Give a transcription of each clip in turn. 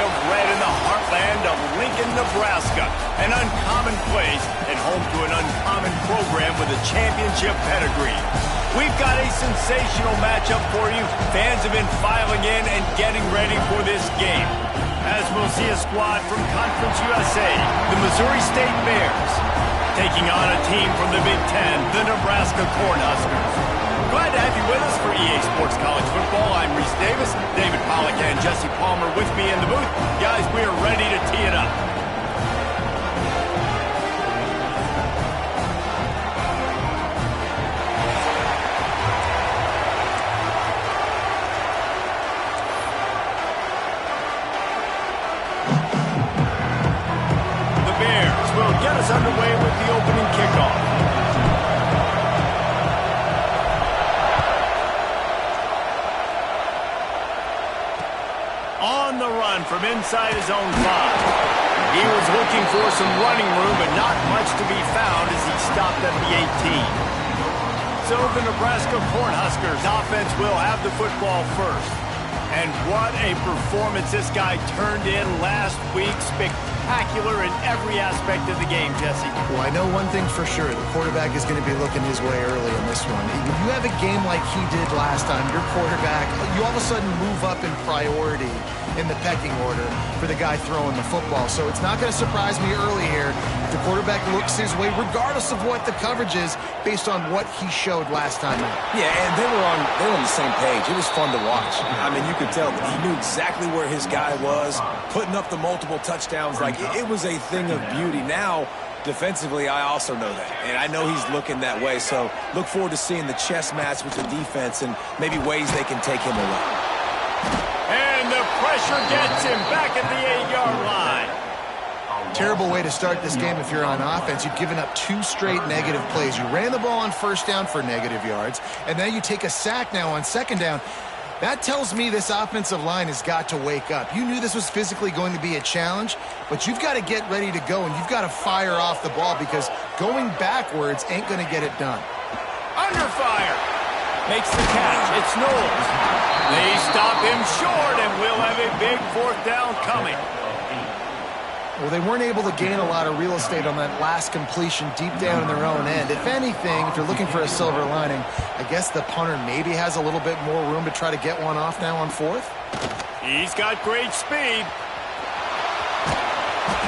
of red in the heartland of Lincoln, Nebraska. An uncommon place and home to an uncommon program with a championship pedigree. We've got a sensational matchup for you. Fans have been filing in and getting ready for this game. As we'll see a squad from Conference USA, the Missouri State Bears, taking on a team from the Big Ten, the Nebraska Cornhuskers. Glad to have you with us for EA Sports College Football. I'm Reese Davis, David Pollack and Jesse Palmer with me in the booth. Guys, we are ready to tee it up. The Bears will get us underway with the opening kickoff. On the run from inside his own 5. He was looking for some running room, but not much to be found as he stopped at the 18. So the Nebraska Cornhuskers offense will have the football first. And what a performance this guy turned in last week. Spectacular in every aspect of the game, Jesse. Well, I know one thing for sure. The quarterback is going to be looking his way early in this one. If you have a game like he did last time, your quarterback, you all of a sudden move up in priority in the pecking order for the guy throwing the football. So it's not going to surprise me early here if the quarterback looks his way, regardless of what the coverage is, based on what he showed last time out. Yeah, and they were on the same page. It was fun to watch. I mean, you could tell that he knew exactly where his guy was, putting up the multiple touchdowns. Like, it was a thing of beauty. Now, defensively, I also know that. And I know he's looking that way. So look forward to seeing the chess match with the defense and maybe ways they can take him away. And the pressure gets him back at the 8-yard line. Terrible way to start this game if you're on offense. You've given up 2 straight negative plays. You ran the ball on first down for negative yards, and then you take a sack now on second down. That tells me this offensive line has got to wake up. You knew this was physically going to be a challenge, but you've got to get ready to go, and you've got to fire off the ball because going backwards ain't going to get it done. Under fire. Makes the catch. It's Knowles. They stop him short, and we'll have a big 4th down coming. Well, they weren't able to gain a lot of real estate on that last completion deep down in their own end. If anything, if you're looking for a silver lining, I guess the punter maybe has a little bit more room to try to get one off now on 4th. He's got great speed.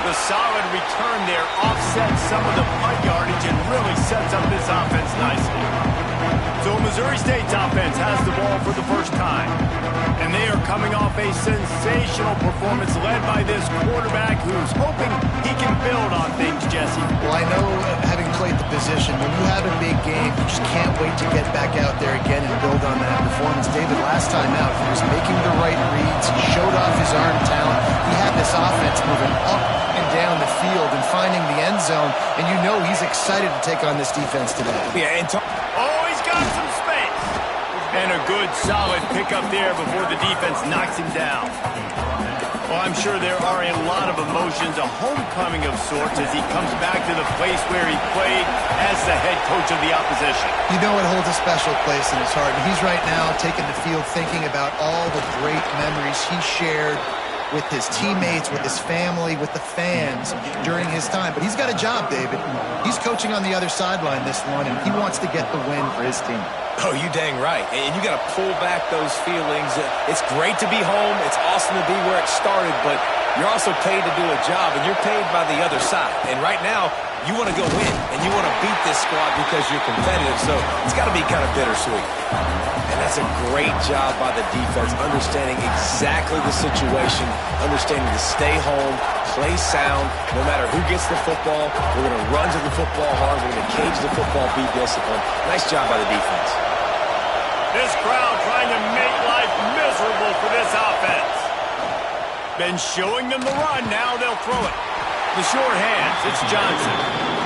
The solid return there offsets some of the punt yardage and really sets up this offense nicely. So Missouri State's offense has the ball for the first time. And they are coming off a sensational performance led by this quarterback who's hoping he can build on things, Jesse. Well, I know, having played the position, when you have a big game, you just can't wait to get back out there again and build on that performance. David, last time out, he was making the right reads. He showed off his arm talent. He had this offense moving up and down the field and finding the end zone. And you know he's excited to take on this defense today. Yeah, and he's got some space. And a good, solid pickup there before the defense knocks him down. Well, I'm sure there are a lot of emotions, a homecoming of sorts as he comes back to the place where he played as the head coach of the opposition. You know it holds a special place in his heart. And he's right now taking the field thinking about all the great memories he shared with his teammates, with his family, with the fans during his time. But he's got a job, David. He's coaching on the other sideline this one, and he wants to get the win for his team. Oh, you dang right. And you got to pull back those feelings. It's great to be home. It's awesome to be where it started, but you're also paid to do a job, and you're paid by the other side. And right now, you want to go win, and you want to beat this squad because you're competitive, so it's got to be kind of bittersweet. And that's a great job by the defense, understanding exactly the situation, understanding to stay home, play sound, no matter who gets the football. We're going to run to the football hard. We're going to cage the football, be disciplined. Nice job by the defense. This crowd trying to make life miserable for this offense. Been showing them the run. Now they'll throw it. The short hands. It's Johnson.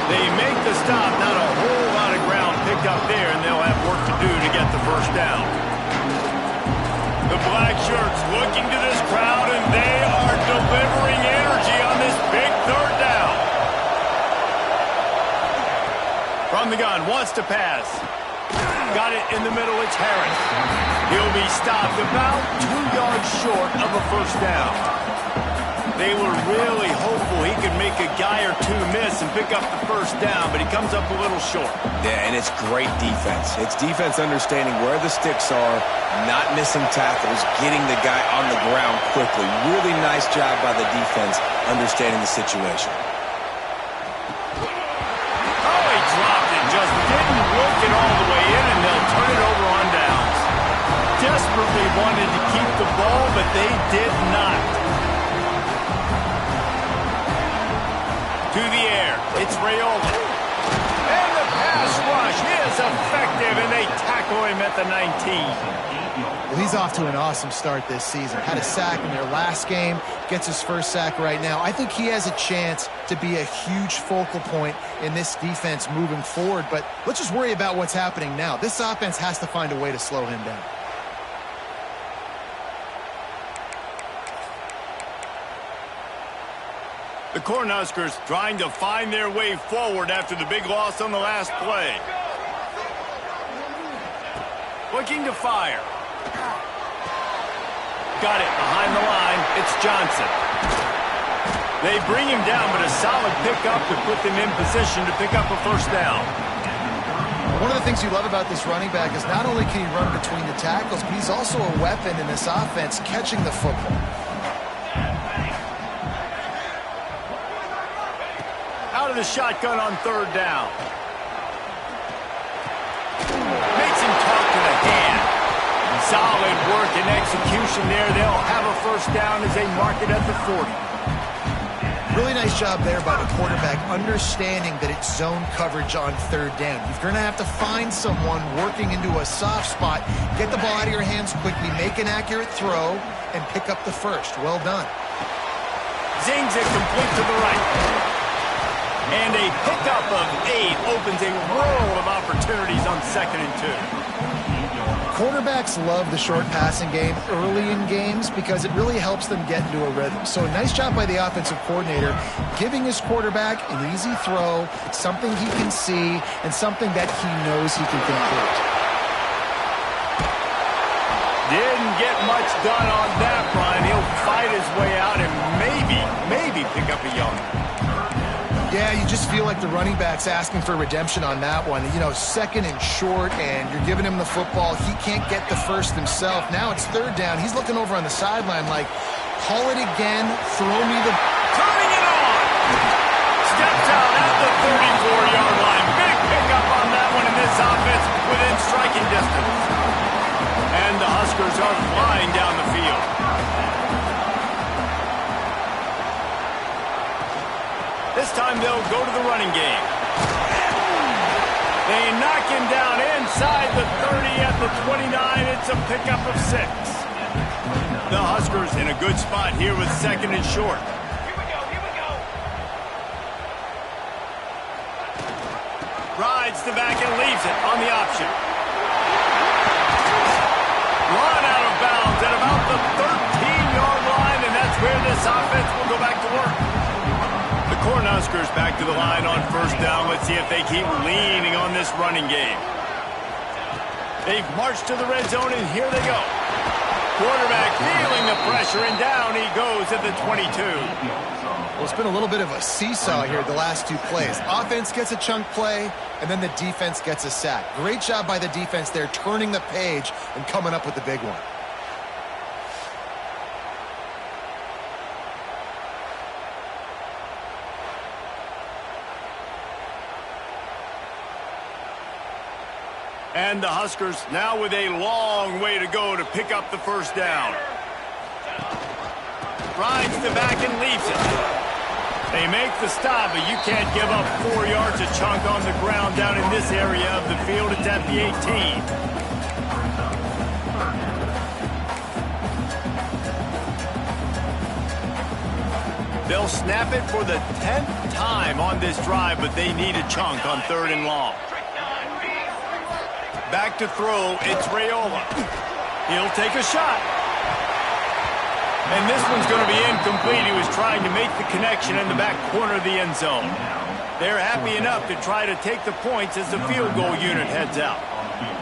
They make the stop. Not a whole lot of ground picked up there, and they'll have work to do to get the first down. The black shirts looking to this crowd, and they are delivering energy on this big 3rd down. From the gun, wants to pass. Got it in the middle, it's Harris. He'll be stopped about 2 yards short of a first down. They were really hopeful he could make a guy or two miss and pick up the first down, but he comes up a little short. Yeah, and it's great defense. It's defense understanding where the sticks are, not missing tackles, getting the guy on the ground quickly. Really nice job by the defense understanding the situation. Oh, he dropped it. Just didn't work it all the way in, and they'll turn it over on downs. Desperately wanted to keep the ball, but they did not. To the air, it's Raiola. And the pass rush is effective, and they tackle him at the 19. Well, he's off to an awesome start this season. Had a sack in their last game, gets his first sack right now. I think he has a chance to be a huge focal point in this defense moving forward, but let's just worry about what's happening now. This offense has to find a way to slow him down. The Cornhuskers trying to find their way forward after the big loss on the last play. Looking to fire. Got it behind the line. It's Johnson. They bring him down, but a solid pickup to put them in position to pick up a first down. One of the things you love about this running back is not only can he run between the tackles, but he's also a weapon in this offense catching the football. Out of the shotgun on third down. Makes him talk to the hand. Solid work and execution there. They'll have a first down as they mark it at the 40. Really nice job there by the quarterback, understanding that it's zone coverage on third down. You're going to have to find someone working into a soft spot, get the ball out of your hands quickly, make an accurate throw, and pick up the first. Well done. Zings it complete to the right. And a pickup of 8 opens a world of opportunities on 2nd and 2. Quarterbacks love the short passing game early in games because it really helps them get into a rhythm. So a nice job by the offensive coordinator giving his quarterback an easy throw, something he can see, and something that he knows he can complete. Didn't get much done on that run. He'll fight his way out and maybe pick up a yard. Yeah, you just feel like the running back's asking for redemption on that one. You know, 2nd and short, and you're giving him the football. He can't get the first himself. Now it's third down. He's looking over on the sideline like, call it again, throw me the... Turning it on! Steps out at the 34-yard line. Big pickup on that one in this offense within striking distance. And the Huskers are flying down the field. This time they'll go to the running game. They knock him down inside the 30 at the 29. It's a pickup of 6. The Huskers in a good spot here with 2nd and short. Here we go. Rides the back and leaves it on the option. Run out of bounds at about the 13-yard line, and that's where this offense will go back to work. The Cornhuskers back to the line on first down. Let's see if they keep leaning on this running game. They've marched to the red zone, and here they go. Quarterback feeling the pressure, and down he goes at the 22. Well, it's been a little bit of a seesaw here the last 2 plays. Offense gets a chunk play, and then the defense gets a sack. Great job by the defense there, turning the page and coming up with the big one. And the Huskers now with a long way to go to pick up the first down. Rides the back and leaves it. They make the stop, but you can't give up 4 yards a chunk on the ground down in this area of the field. It's at the 18. They'll snap it for the 10th time on this drive, but they need a chunk on 3rd and long. Back to throw, it's Raiola. He'll take a shot. And this one's going to be incomplete. He was trying to make the connection in the back corner of the end zone. They're happy enough to try to take the points as the field goal unit heads out.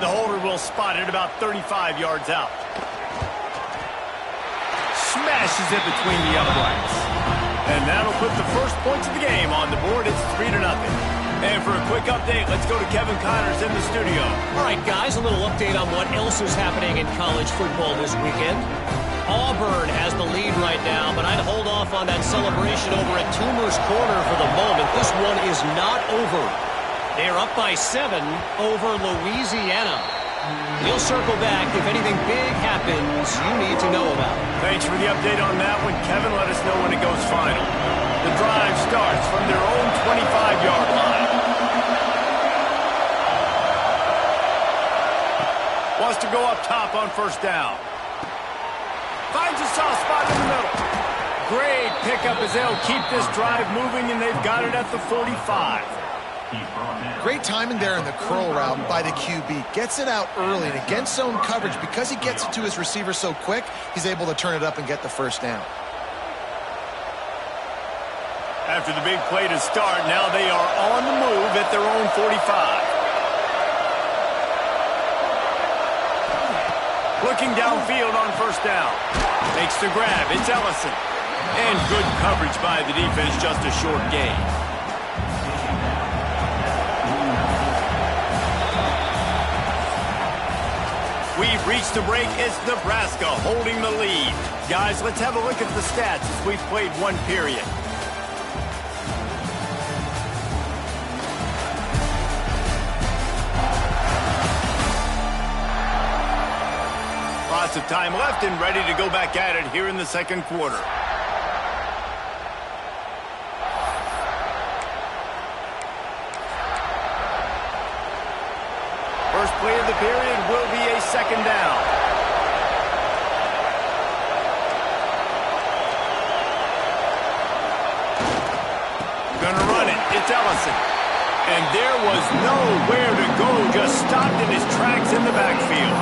The holder will spot it about 35 yards out. bashes it between the uprights. And that'll put the first points of the game on the board. It's 3-0. And for a quick update, let's go to Kevin Connors in the studio. All right, guys, a little update on what else is happening in college football this weekend. Auburn has the lead right now, but I'd hold off on that celebration over at Toomer's Corner for the moment. This one is not over. They're up by 7 over Louisiana. We'll circle back if anything big happens you need to know about. Thanks for the update on that one, Kevin. Let us know when it goes final. The drive starts from their own 25-yard line. Wants to go up top on first down. Finds a soft spot in the middle. Great pickup as they'll keep this drive moving, and they've got it at the 45. Great timing there in the curl route by the QB. Gets it out early, and against zone coverage, because he gets it to his receiver so quick, he's able to turn it up and get the first down. After the big play to start, now they are on the move at their own 45. Looking downfield on first down. Makes the grab. It's Ellison. And good coverage by the defense, just a short gain. We've reached the break. It's Nebraska holding the lead. Guys, let's have a look at the stats as we've played one period. Lots of time left and ready to go back at it here in the second quarter. First play of the period will be a second down. Gonna run it. It's Ellison. And there was nowhere to go. Just stopped in his tracks in the backfield.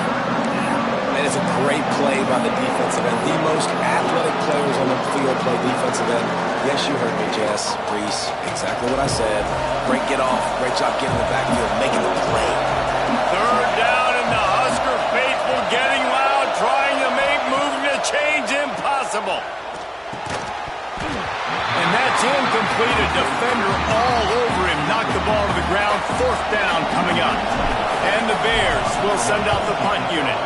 And it's a great play by the defensive end. The most athletic players on the field play defensive end. Yes, you heard me, Jess, Reese. Exactly what I said. Great get off. Great job getting the backfield, making the play. Third down, and the Husker faithful getting loud, trying to make moving the change impossible. And that's incomplete. A defender all over him. Knocked the ball to the ground. Fourth down coming up. And the Bears will send out the punt unit.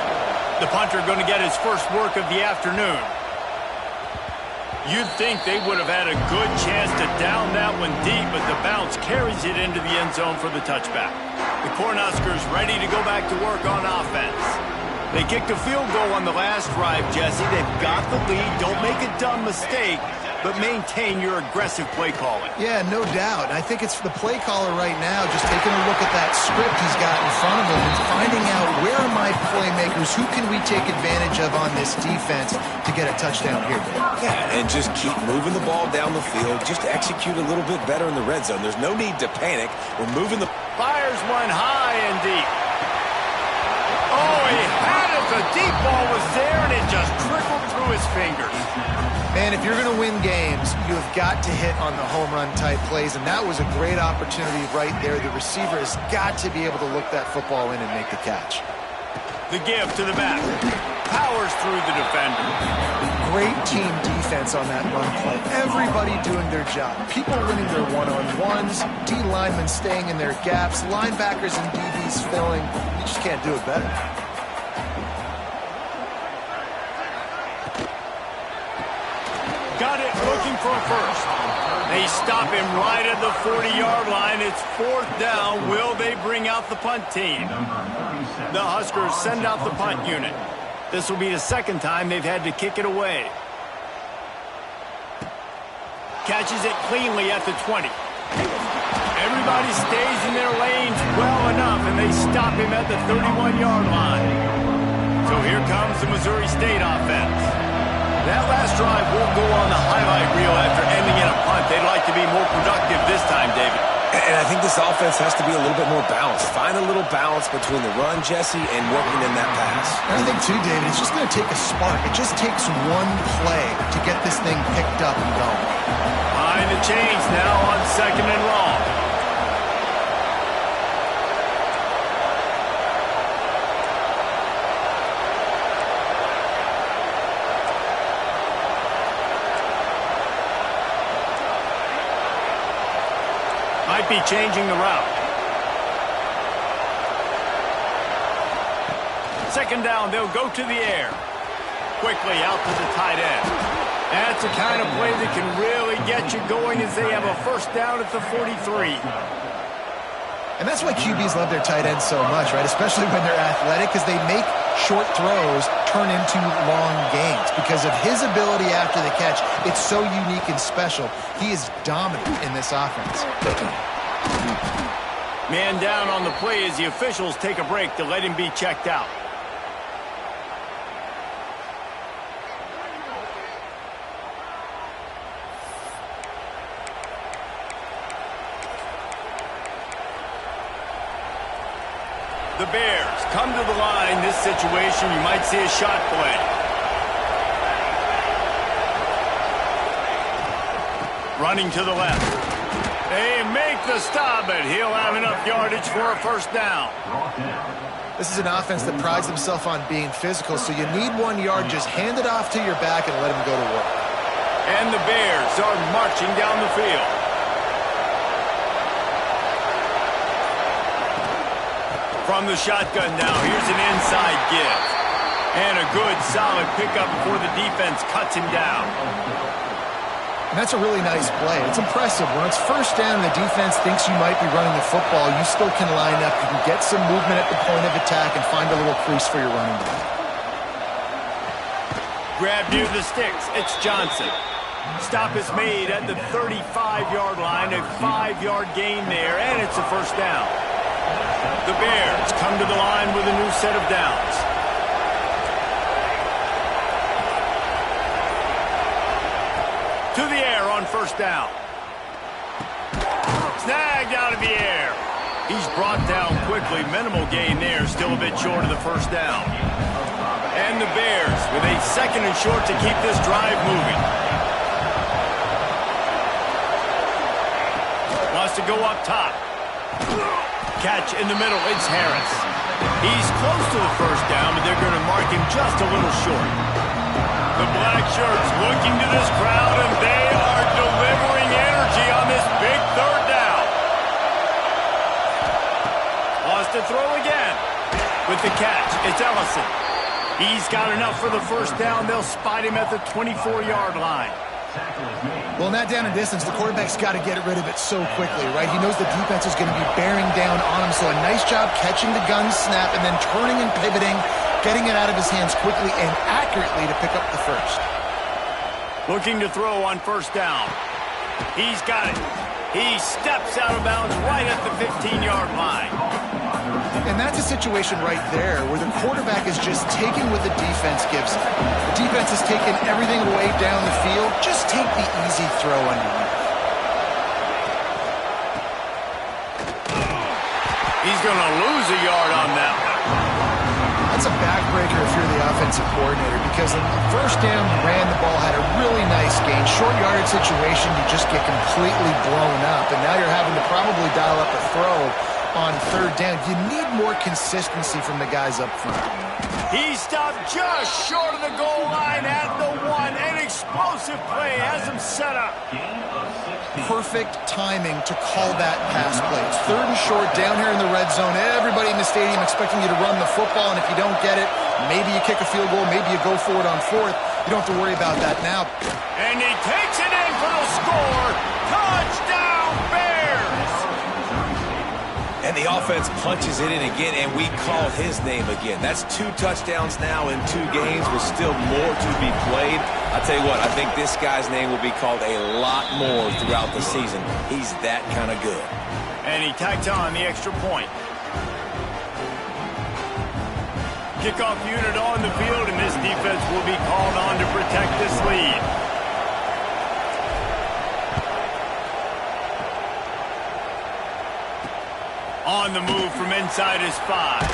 The punter going to get his first work of the afternoon. You'd think they would have had a good chance to down that one deep, but the bounce carries it into the end zone for the touchback. The Cornhuskers ready to go back to work on offense. They kicked a field goal on the last drive, Jesse. They've got the lead. Don't make a dumb mistake, but maintain your aggressive play calling. Yeah, no doubt. I think it's the play caller right now just taking a look at that script he's got in front of him and finding out where are my playmakers, who can we take advantage of on this defense to get a touchdown here, Dave. Yeah, and just keep moving the ball down the field. Just execute a little bit better in the red zone. There's no need to panic. We're moving the... Fires one high and deep. Oh, he had it. The deep ball was there, and it just trickled through his fingers. Man, if you're going to win games, you have got to hit on the home run type plays, and that was a great opportunity right there. The receiver has got to be able to look that football in and make the catch. The give to the back. Powers through the defender. Great team defense on that run play. Everybody doing their job. People winning their one-on-ones, D linemen staying in their gaps, linebackers and DBs filling. You just can't do it better. Got it, looking for a first. They stop him right at the 40-yard line. It's fourth down. Will they bring out the punt team? The Huskers send out the punt unit. This will be the second time they've had to kick it away. Catches it cleanly at the 20. Everybody stays in their lanes well enough, and they stop him at the 31-yard line. So here comes the Missouri State offense. That last drive won't go on the highlight reel after ending in a punt. They'd like to be more productive this time, David. And I think this offense has to be a little bit more balanced. Find a little balance between the run, Jesse, and working in that pass. And I think, too, David, it's just going to take a spark. It just takes one play to get this thing picked up and going. Behind the chains now on second and long. might be changing the route. Second down, they'll go to the air. Quickly out to the tight end. That's the kind of play that can really get you going as they have a first down at the 43. And that's why QBs love their tight ends so much, right? Especially when they're athletic, because they make short throws turn into long gains. Because of his ability after the catch, it's so unique and special. He is dominant in this offense. Man down on the play as the officials take a break to let him be checked out. The Bears come to the line. This situation, you might see a shot play. Running to the left. They make the stop, but he'll have enough yardage for a first down. This is an offense that prides themselves on being physical, so you need 1 yard. Just hand it off to your back and let him go to work. And the Bears are marching down the field. From the shotgun now, here's an inside give. And a good, solid pickup before the defense cuts him down. And that's a really nice play. It's impressive. When it's first down and the defense thinks you might be running the football, you still can line up. You can get some movement at the point of attack and find a little crease for your running back. Grab near the sticks. It's Johnson. Stop is made at the 35-yard line. A 5-yard gain there, and it's a first down. The Bears come to the line with a new set of downs. To the air on first down. Snagged out of the air. He's brought down quickly. Minimal gain there. Still a bit short of the first down. And the Bears with a second and short to keep this drive moving. Wants to go up top. Catch in the middle, it's Harris. He's close to the first down, but they're going to mark him just a little short. The black shirts looking to this crowd, and they are delivering energy on this big third down. Wants to throw again. With the catch, it's Ellison. He's got enough for the first down. They'll spot him at the 24-yard line. Well, in that down and distance, the quarterback's got to get rid of it so quickly, right? He knows the defense is going to be bearing down on him, so a nice job catching the gun snap and then turning and pivoting, getting it out of his hands quickly and accurately to pick up the first. Looking to throw on first down. He's got it. He steps out of bounds right at the 15-yard line. And that's a situation right there where the quarterback is just taking what the defense gives him. The defense is taking everything away down the field. Just take the easy throw underneath. He's going to lose a yard on that one. That's a backbreaker if you're the offensive coordinator, because in the first down, you ran the ball, had a really nice gain. Short yardage situation, you just get completely blown up, and now you're having to probably dial up a throw on third down. You need more consistency from the guys up front. He stopped just short of the goal line at the 1. An explosive play has him set up. Perfect timing to call that pass play. It's third and short down here in the red zone. Everybody in the stadium expecting you to run the football, and if you don't get it, maybe you kick a field goal, maybe you go for it on fourth. You don't have to worry about that now. And he takes it in for the score. Touchdown, Bears! And the offense punches it in again, and we call his name again. That's 2 touchdowns now in 2 games with still more to be played. I tell you what, I think this guy's name will be called a lot more throughout the season. He's that kind of good. And he tacked on the extra point. Kickoff unit on the field, and this defense will be called on to protect this lead. On the move from inside his 5.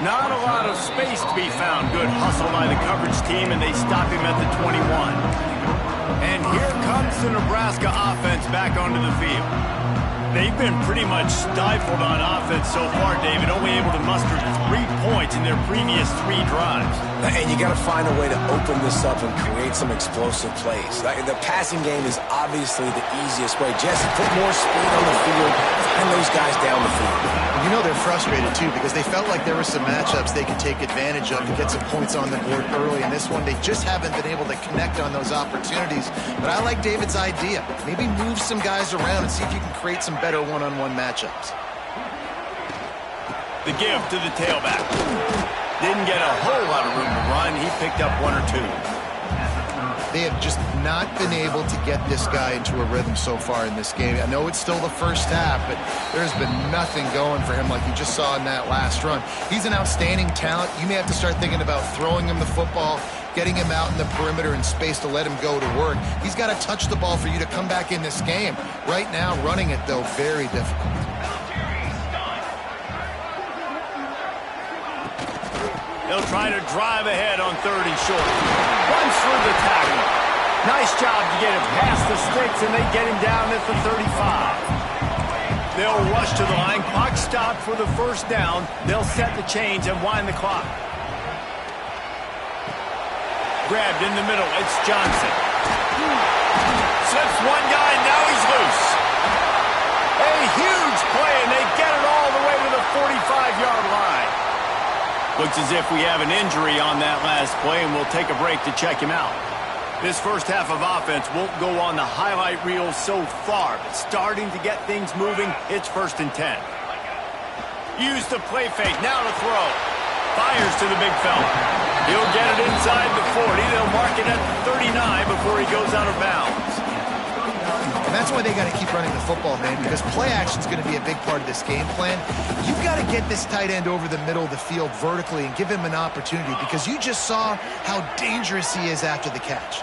Not a lot of space to be found. Good hustle by the coverage team, and they stop him at the 21. And here comes the Nebraska offense back onto the field. They've been pretty much stifled on offense so far, David, only able to muster 3 points in their previous 3 drives. And you got to find a way to open this up and create some explosive plays. The passing game is obviously the easiest way. Just put more speed on the field, find those guys down the field. You know they're frustrated, too, because they felt like there were some matchups they could take advantage of to get some points on the board early. In this one, they just haven't been able to connect on those opportunities. But I like David's idea. Maybe move some guys around and see if you can create some better one-on-one matchups. The give to the tailback. Didn't get a whole lot of room to run. He picked up 1 or 2. They have just not been able to get this guy into a rhythm so far in this game. I know it's still the first half, but there's been nothing going for him like you just saw in that last run. He's an outstanding talent. You may have to start thinking about throwing him the football, getting him out in the perimeter in space to let him go to work. He's got to touch the ball for you to come back in this game. Right now, running it, though, very difficult. They'll try to drive ahead on 3rd and short. Runs through the tackle. Nice job to get him past the sticks, and they get him down at the 35. They'll rush to the line. Clock stopped for the 1st down. They'll set the chains and wind the clock. Grabbed in the middle. It's Johnson. Slips one guy, now he's loose. A huge play, and they get it all the way to the 45-yard line. Looks as if we have an injury on that last play, and we'll take a break to check him out. This first half of offense won't go on the highlight reel so far, but starting to get things moving, it's 1st and 10. Use the play fake, now to throw. Fires to the big fella. He'll get it inside the 40. They'll mark it at the 39 before he goes out of bounds. And that's why they got to keep running the football, man, because play action is going to be a big part of this game plan. You've got to get this tight end over the middle of the field vertically and give him an opportunity, because you just saw how dangerous he is after the catch.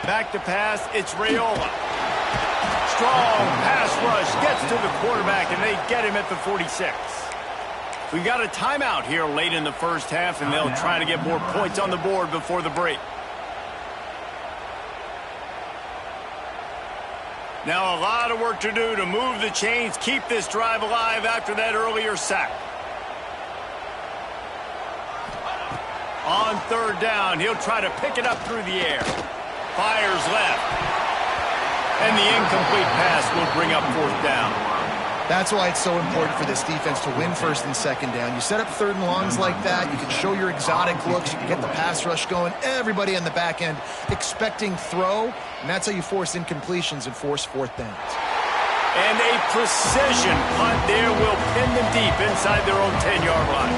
Back to pass, it's Raiola. Strong pass rush, gets to the quarterback, and they get him at the 46. We've got a timeout here late in the first half, and they'll try to get more points on the board before the break. Now a lot of work to do to move the chains, keep this drive alive after that earlier sack. On 3rd down, he'll try to pick it up through the air. Fires left. And the incomplete pass will bring up 4th down. That's why it's so important for this defense to win 1st and 2nd down. You set up 3rd and longs like that, you can show your exotic looks, you can get the pass rush going, everybody on the back end expecting throw, and that's how you force incompletions and force 4th downs. And a precision punt there will pin them deep inside their own 10-yard line.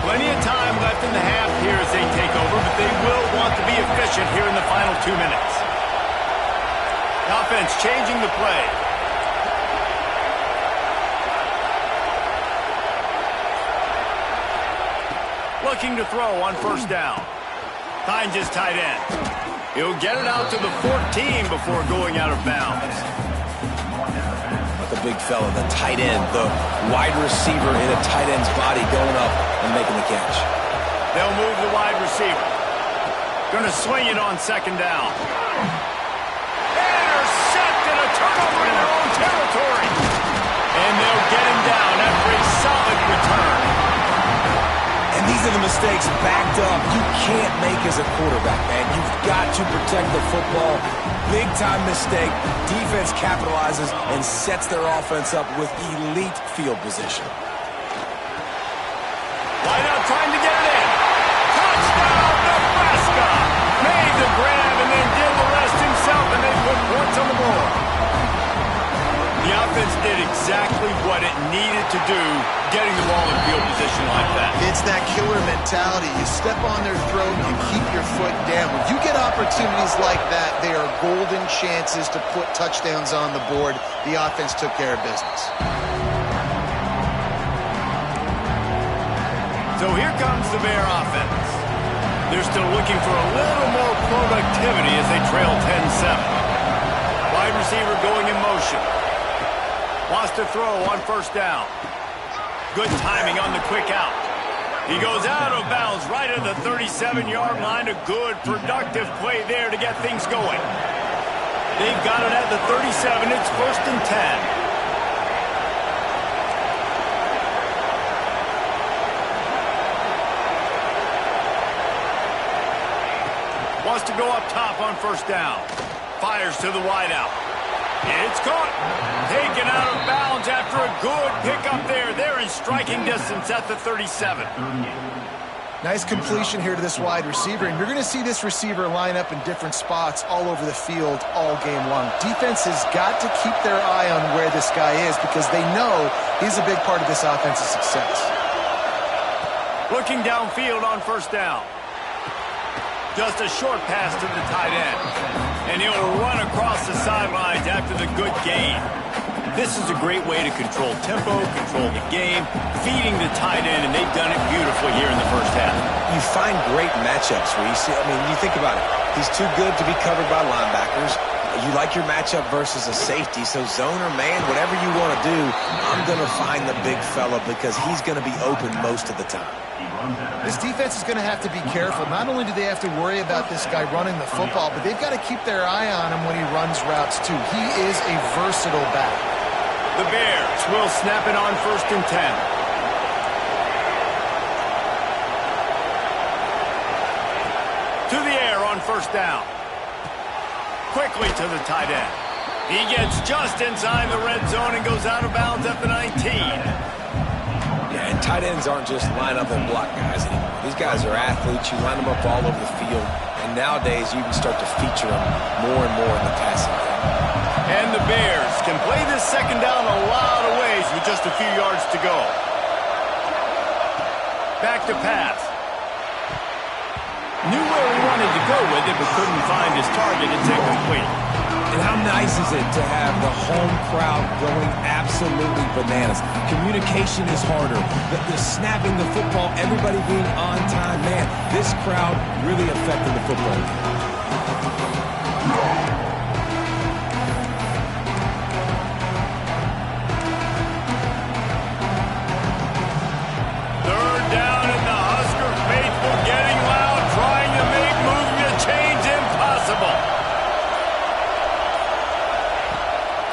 Plenty of time left in the half here as they take over, but they will want to be efficient here in the final 2 minutes. Offense changing the play. Looking to throw on 1st down. Finds his tight end. He'll get it out to the 14 before going out of bounds. The big fella, the tight end, the wide receiver in a tight end's body going up and making the catch. They'll move the wide receiver. Going to swing it on 2nd down. Intercepted, a turnover in their own territory. And they'll get him down after a solid return. And these are the mistakes backed up you can't make as a quarterback, man. You've got to protect the football. Big-time mistake. Defense capitalizes and sets their offense up with elite field position. Wide out trying to get it in. Touchdown, Nebraska! Made the grab and then did the rest himself, and they put points on the board. The offense did exactly what it needed to do, getting the ball in field position like that. It's that killer mentality. You step on their throat, you keep your foot down. When you get opportunities like that, they are golden chances to put touchdowns on the board. The offense took care of business. So here comes the Bear offense. They're still looking for a little more productivity as they trail 10-7. Wide receiver going in motion. Wants to throw on 1st down. Good timing on the quick out. He goes out of bounds right at the 37-yard line. A good, productive play there to get things going. They've got it at the 37. It's 1st and 10. Wants to go up top on first down. Fires to the wideout. It's caught. Taken out of bounds after a good pickup there. They're in striking distance at the 37. Nice completion here to this wide receiver, and you're going to see this receiver line up in different spots all over the field all game long. Defense has got to keep their eye on where this guy is because they know he's a big part of this offense's success. Looking downfield on first down. Just a short pass to the tight end. And he'll run across the sidelines after the good gain. This is a great way to control tempo, control the game, feeding the tight end, and they've done it beautifully here in the first half. You find great matchups, Reese. I mean, you think about it. He's too good to be covered by linebackers. You like your matchup versus a safety, so zone or man, whatever you want to do, I'm going to find the big fella because he's going to be open most of the time. This defense is going to have to be careful. Not only do they have to worry about this guy running the football, but they've got to keep their eye on him when he runs routes too. He is a versatile back. The Bears will snap it on 1st and 10. To the air on first down. Quickly to the tight end. He gets just inside the red zone and goes out of bounds at the 19. Yeah, and tight ends aren't just line up and block guys anymore. These guys are athletes. You line them up all over the field. And nowadays, you can start to feature them more and more in the passing game. And the Bears can play this second down a lot of ways with just a few yards to go. Back to pass. Knew where he wanted to go with it, but couldn't find his target. It's incomplete. And how nice is it to have the home crowd going absolutely bananas? Communication is harder. The snapping the football, everybody being on time. Man, this crowd really affected the football. Third down and the Husker faithful getting loud, trying to make moving the chains impossible.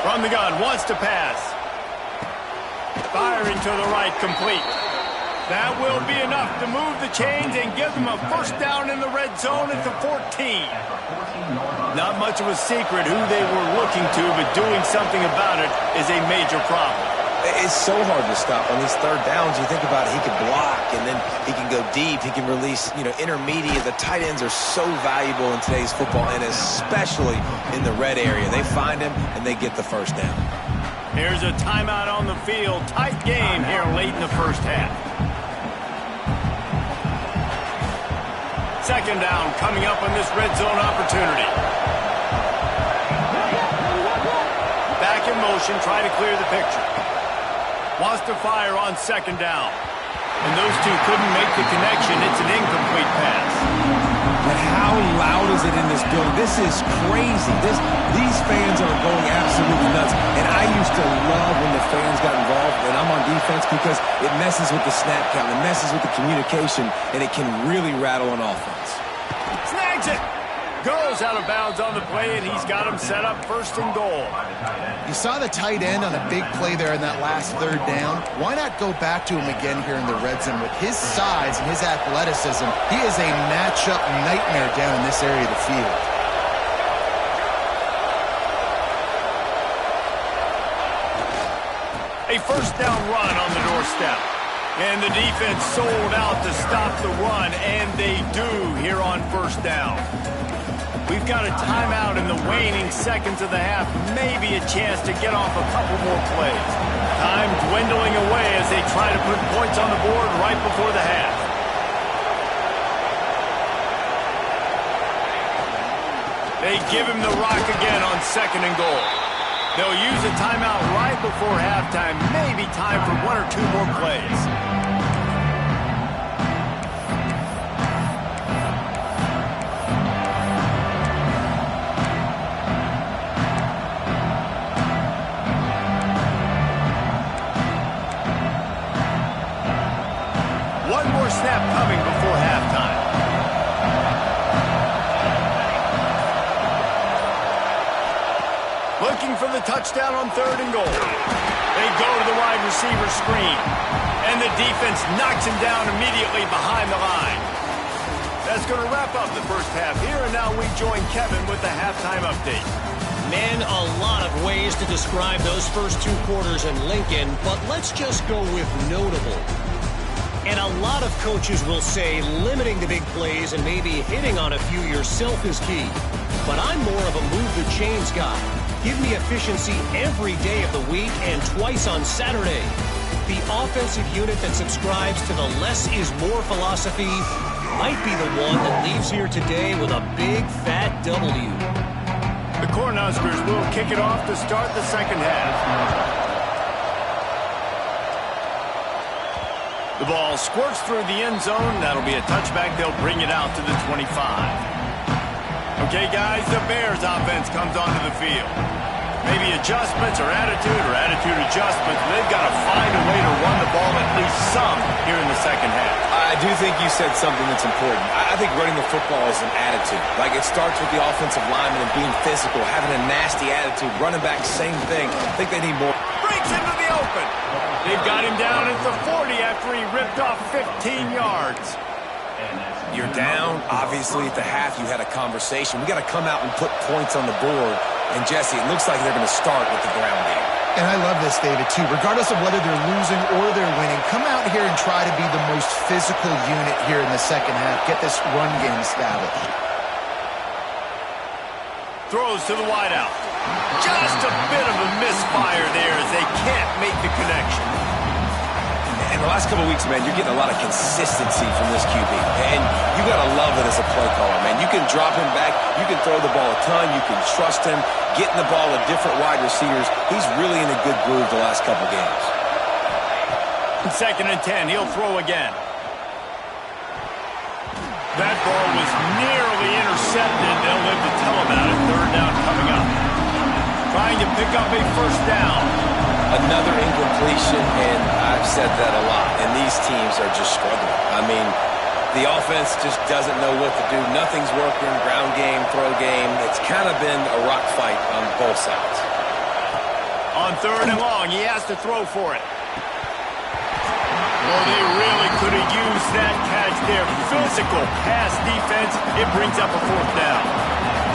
From the gun, wants to pass. Firing to the right, complete. That will be enough to move the chains and give them a first down in the red zone at the 14. Not much of a secret who they were looking to, but doing something about it is a major problem. It's so hard to stop on these third downs. You think about it, he could block, and then he can go deep. He can release, intermediate. The tight ends are so valuable in today's football, and especially in the red area. They find him, and they get the first down. Here's a timeout on the field. Tight game here late in the first half. Second down coming up on this red zone opportunity. Back in motion, trying to clear the picture. Wants to fire on second down. And those two couldn't make the connection. It's an incomplete pass. But how loud is it in this building? This is crazy. These fans are going absolutely nuts. And I used to love when the fans got involved, and I'm on defense, because it messes with the snap count. It messes with the communication, and it can really rattle an offense. Snags it. Goes out of bounds on the play, and he's got him set up 1st and goal. You saw the tight end on a big play there in that last third down. Why not go back to him again here in the red zone? With his size and his athleticism, he is a matchup nightmare down in this area of the field. A first down run on the doorstep. And the defense sold out to stop the run, and they do here on first down. We've got a timeout in the waning seconds of the half. Maybe a chance to get off a couple more plays. Time dwindling away as they try to put points on the board right before the half. They give him the rock again on 2nd and goal. They'll use a timeout right before halftime. Maybe time for 1 or 2 more plays. One more snap coming before halftime. Looking for the touchdown on 3rd and goal. They go to the wide receiver screen. And the defense knocks him down immediately behind the line. That's is going to wrap up the first half here, and now we join Kevin with the halftime update. Man, a lot of ways to describe those first 2 quarters in Lincoln, but let's just go with notable. And a lot of coaches will say limiting the big plays and maybe hitting on a few yourself is key. But I'm more of a move the chains guy. Give me efficiency every day of the week and twice on Saturday. The offensive unit that subscribes to the less is more philosophy might be the one that leaves here today with a big fat W. The Cornhuskers will kick it off to start the second half. The ball squirts through the end zone. That'll be a touchback. They'll bring it out to the 25. Okay, guys, the Bears offense comes onto the field. Maybe adjustments or attitude adjustments. They've got to find a way to run the ball at least some here in the second half. I do think you said something that's important. I think running the football is an attitude. Like, it starts with the offensive lineman and being physical, having a nasty attitude. Running back, same thing. I think they need more. Breaks into the open. They've got him down at the 40 after he ripped off 15 yards. You're down. Obviously, at the half, you had a conversation. We got to come out and put points on the board. And, Jesse, it looks like they're going to start with the ground game. And I love this, David, too. Regardless of whether they're losing or they're winning, come out here and try to be the most physical unit here in the second half. Get this run game established. Throws to the wideout. Just a bit of a misfire there as they can't make the connection. In the last couple of weeks, man, you're getting a lot of consistency from this QB. And you got to love it as a play caller, man. You can drop him back. You can throw the ball a ton. You can trust him. Getting the ball to different wide receivers. He's really in a good groove the last couple games. 2nd and 10. He'll throw again. That ball was nearly intercepted. They'll live to tell about it. 3rd down coming up. Trying to pick up a first down. Another incompletion, and I've said that a lot, and these teams are just struggling. I mean, the offense just doesn't know what to do. Nothing's working, ground game, throw game. It's kind of been a rock fight on both sides. On 3rd and long, he has to throw for it. Oh, they really could have used that catch there. Physical pass defense. It brings up a 4th down.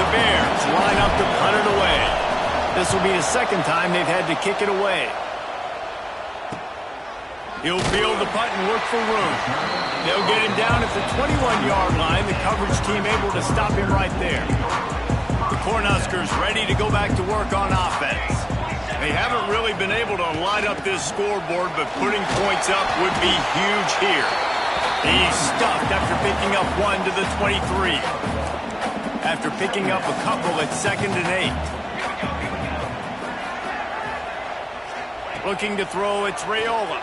The Bears line up to punt it away. This will be the 2nd time they've had to kick it away. He'll field the punt and look for room. They'll get him down at the 21-yard line. The coverage team able to stop him right there. The Cornhuskers ready to go back to work on offense. They haven't really been able to light up this scoreboard, but putting points up would be huge here. He's stuffed after picking up 1 to the 23. After picking up a couple at 2nd and 8. Looking to throw, it's Raiola.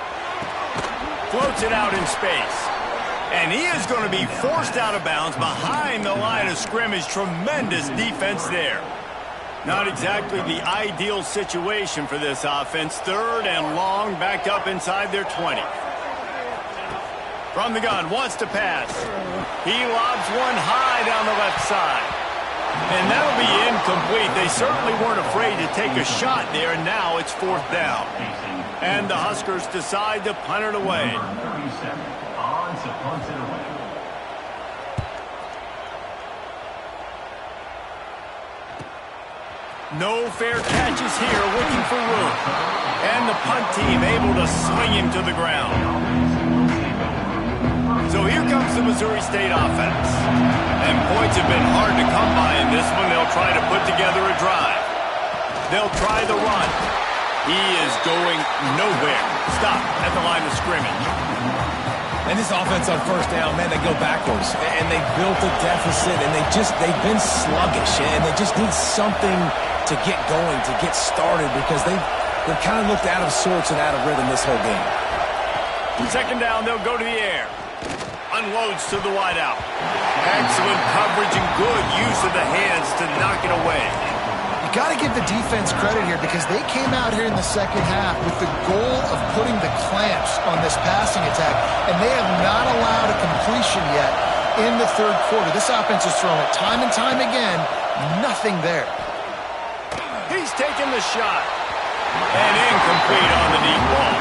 Floats it out in space. And he is going to be forced out of bounds behind the line of scrimmage. Tremendous defense there. Not exactly the ideal situation for this offense. 3rd and long, backed up inside their 20. From the gun, wants to pass. He lobs one high down the left side. And that'll be incomplete. They certainly weren't afraid to take a shot there, and now it's 4th down. And the Huskers decide to punt it away. No fair catches here, looking for room. And the punt team able to swing him to the ground. So here comes the Missouri State offense. And points have been hard to come by in this one. They'll try to put together a drive. They'll try the run. He is going nowhere. Stop at the line of scrimmage. And this offense on 1st down, man, they go backwards. And they built a deficit, and they've been sluggish. And they just need something to get going, to get started, because they've kind of looked out of sorts and out of rhythm this whole game. 2nd down, they'll go to the air. Unloads to the wideout. Excellent coverage and good use of the hands to knock it away. You got to give the defense credit here because they came out here in the second half with the goal of putting the clamps on this passing attack, and they have not allowed a completion yet in the 3rd quarter. This offense has thrown it time and time again. Nothing there. He's taking the shot. And incomplete on the deep ball.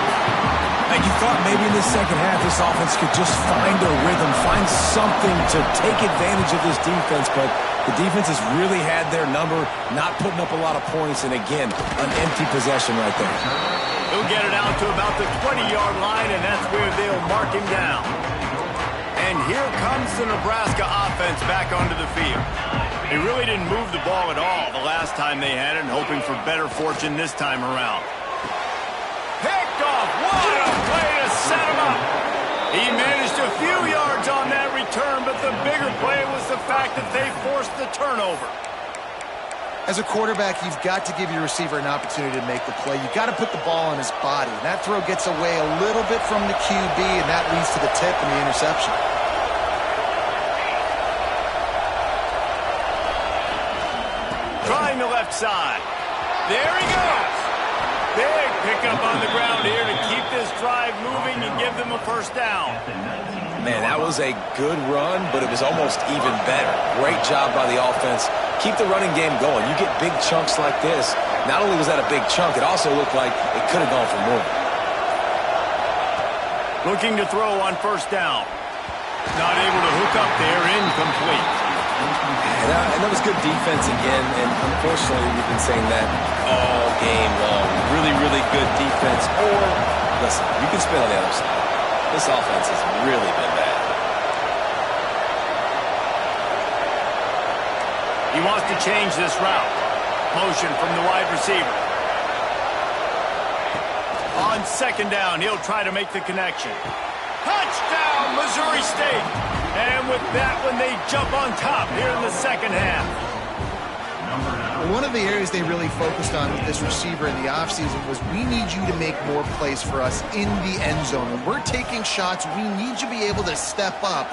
Right, you thought maybe in the second half this offense could just find a rhythm, find something to take advantage of this defense, but the defense has really had their number, not putting up a lot of points, and again, an empty possession right there. He'll get it out to about the 20-yard line, and that's where they'll mark him down. And here comes the Nebraska offense back onto the field. They really didn't move the ball at all the last time they had it, and hoping for better fortune this time around. Picked off. What a play to set him up. He managed a few yards on that return, but the bigger play was the fact that they forced the turnover. As a quarterback, you've got to give your receiver an opportunity to make the play. You've got to put the ball on his body. And that throw gets away a little bit from the QB, and that leads to the tip and the interception. Trying the left side. There he goes. Big pickup on the ground here to keep this drive moving and give them a first down. Man, that was a good run, but it was almost even better. Great job by the offense. Keep the running game going. You get big chunks like this. Not only was that a big chunk, it also looked like it could have gone for more. Looking to throw on first down. Not able to hook up there, incomplete. And that was good defense again, and unfortunately we've been saying that all game long. Really, really good defense. Or, listen, you can spin on the other side. This offense has really been bad. He wants to change this route. Motion from the wide receiver. On second down, he'll try to make the connection. Touchdown, Missouri State. And with that one, they jump on top here in the second half. One of the areas they really focused on with this receiver in the offseason was we need you to make more plays for us in the end zone. When we're taking shots, we need you to be able to step up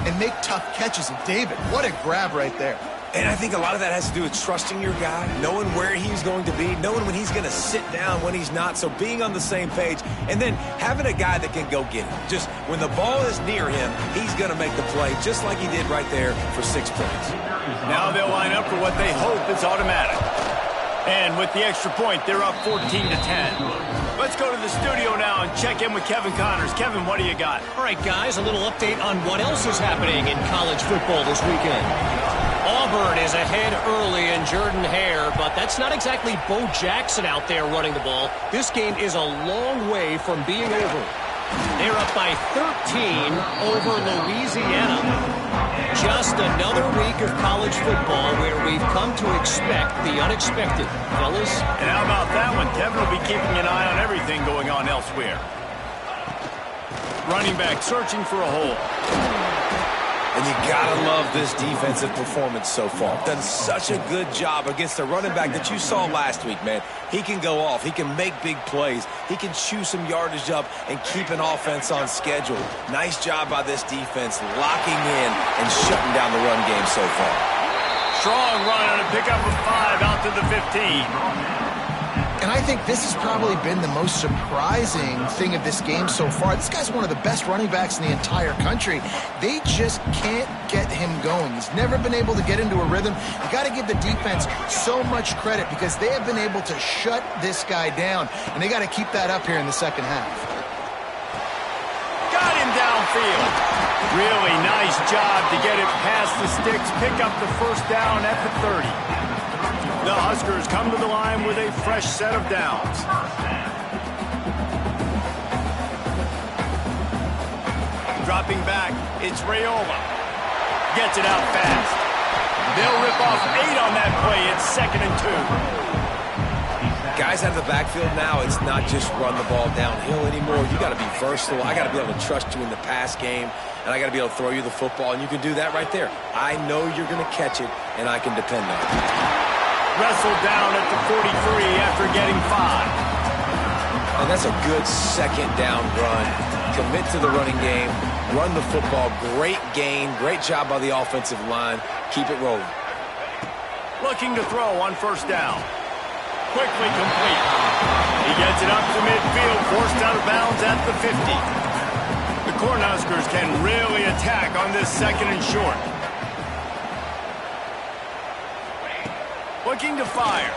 and make tough catches. And David, what a grab right there. And I think a lot of that has to do with trusting your guy, knowing where he's going to be, knowing when he's going to sit down, when he's not, so being on the same page, and then having a guy that can go get it. Just when the ball is near him, he's going to make the play, just like he did right there for 6 points. Now they'll line up for what they hope is automatic. And with the extra point, they're up 14-10. Let's go to the studio now and check in with Kevin Connors. Kevin, what do you got? All right, guys, a little update on what else is happening in college football this weekend. Auburn is ahead early in Jordan-Hare, but that's not exactly Bo Jackson out there running the ball. This game is a long way from being over. They're up by 13 over Louisiana. Just another week of college football where we've come to expect the unexpected, fellas. And how about that one? Kevin will be keeping an eye on everything going on elsewhere. Running back searching for a hole. And you gotta love this defensive performance so far. Done such a good job against the running back that you saw last week, man. He can go off. He can make big plays. He can chew some yardage up and keep an offense on schedule. Nice job by this defense locking in and shutting down the run game so far. Strong run on a pickup of 5 out to the 15. And I think this has probably been the most surprising thing of this game so far. This guy's one of the best running backs in the entire country. They just can't get him going. He's never been able to get into a rhythm. You got to give the defense so much credit because they have been able to shut this guy down. And they got to keep that up here in the second half. Got him downfield. Really nice job to get it past the sticks, pick up the first down at the 30. The Huskers come to the line with a fresh set of downs. Dropping back, it's Raiola. Gets it out fast. They'll rip off 8 on that play. It's 2nd and 2. Guys out of the backfield now, it's not just run the ball downhill anymore. You got to be versatile. I got to be able to trust you in the pass game, and I got to be able to throw you the football, and you can do that right there. I know you're going to catch it, and I can depend on it. Wrestled down at the 43 after getting 5. And that's a good second down run. Commit to the running game, run the football. Great gain, great job by the offensive line. Keep it rolling. Looking to throw on first down. Quickly complete. He gets it up to midfield, forced out of bounds at the 50. The Cornhuskers can really attack on this 2nd and short. Looking to fire.